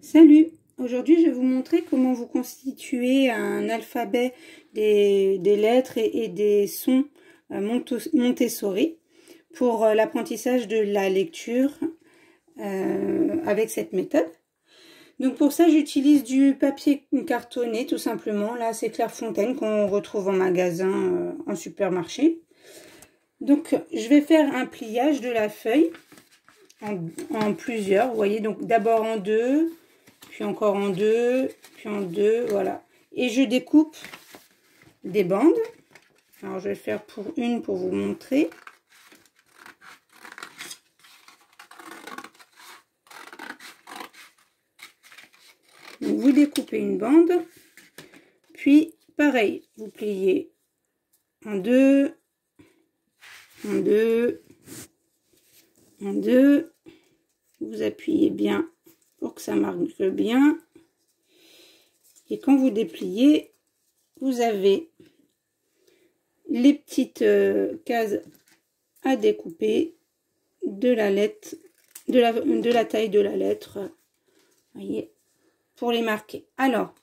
Salut! Aujourd'hui, je vais vous montrer comment vous constituez un alphabet des lettres et des sons Montessori pour l'apprentissage de la lecture avec cette méthode. Donc pour ça, j'utilise du papier cartonné tout simplement. Là, c'est Clairefontaine qu'on retrouve en magasin, en supermarché. Donc, je vais faire un pliage de la feuille en plusieurs. Vous voyez, donc d'abord en deux, puis encore en deux, puis en deux, voilà. Et je découpe des bandes. Alors, je vais faire pour une pour vous montrer. Donc, vous découpez une bande, puis pareil, vous pliez en deux, en deux, en deux. Vous appuyez bien pour que ça marque bien. Et quand vous dépliez, vous avez les petites cases à découper de la lettre, de la taille de la lettre, voyez, pour les marquer. Alors,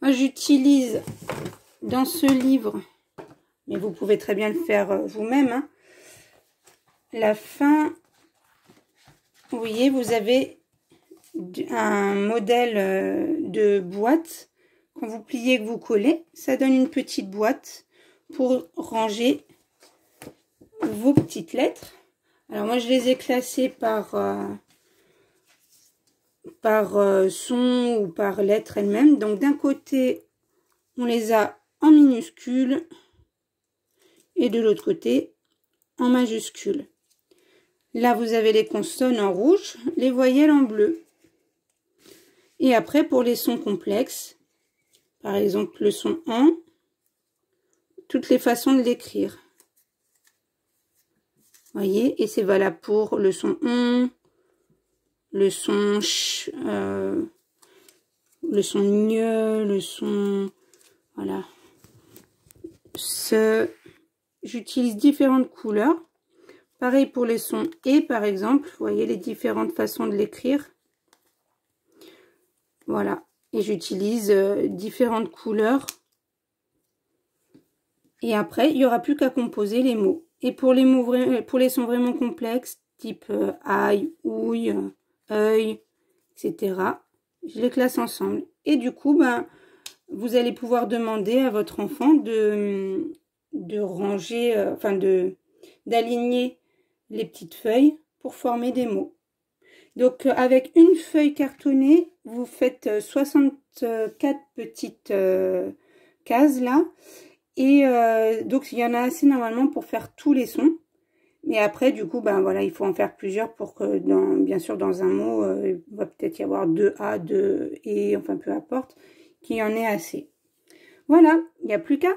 moi j'utilise dans ce livre, mais vous pouvez très bien le faire vous-même, hein, la fin. Vous voyez, vous avez un modèle de boîte. Quand vous pliez, que vous collez, ça donne une petite boîte pour ranger vos petites lettres. Alors moi, je les ai classées par son ou par lettre elle-même. Donc d'un côté, on les a en minuscules et de l'autre côté, en majuscules. Là, vous avez les consonnes en rouge, les voyelles en bleu. Et après, pour les sons complexes, par exemple le son en, toutes les façons de l'écrire. Voyez, et c'est valable pour le son on, le son ch, le son gne, le son, voilà. J'utilise différentes couleurs. Pareil pour les sons et, par exemple, vous voyez les différentes façons de l'écrire. Voilà, et j'utilise différentes couleurs. Et après, il n'y aura plus qu'à composer les mots. Et pour les mots, pour les sons vraiment complexes, type aïe, ouille, œil, etc., je les classe ensemble. Et du coup, ben, vous allez pouvoir demander à votre enfant de ranger, enfin d'aligner les petites feuilles pour former des mots. Donc avec une feuille cartonnée, vous faites 64 petites cases là. Et donc il y en a assez normalement pour faire tous les sons. Mais après du coup, ben voilà, il faut en faire plusieurs pour que bien sûr dans un mot, il va peut-être y avoir 2 A, 2 E, enfin peu importe, qu'il y en ait assez. Voilà, il n'y a plus qu'à.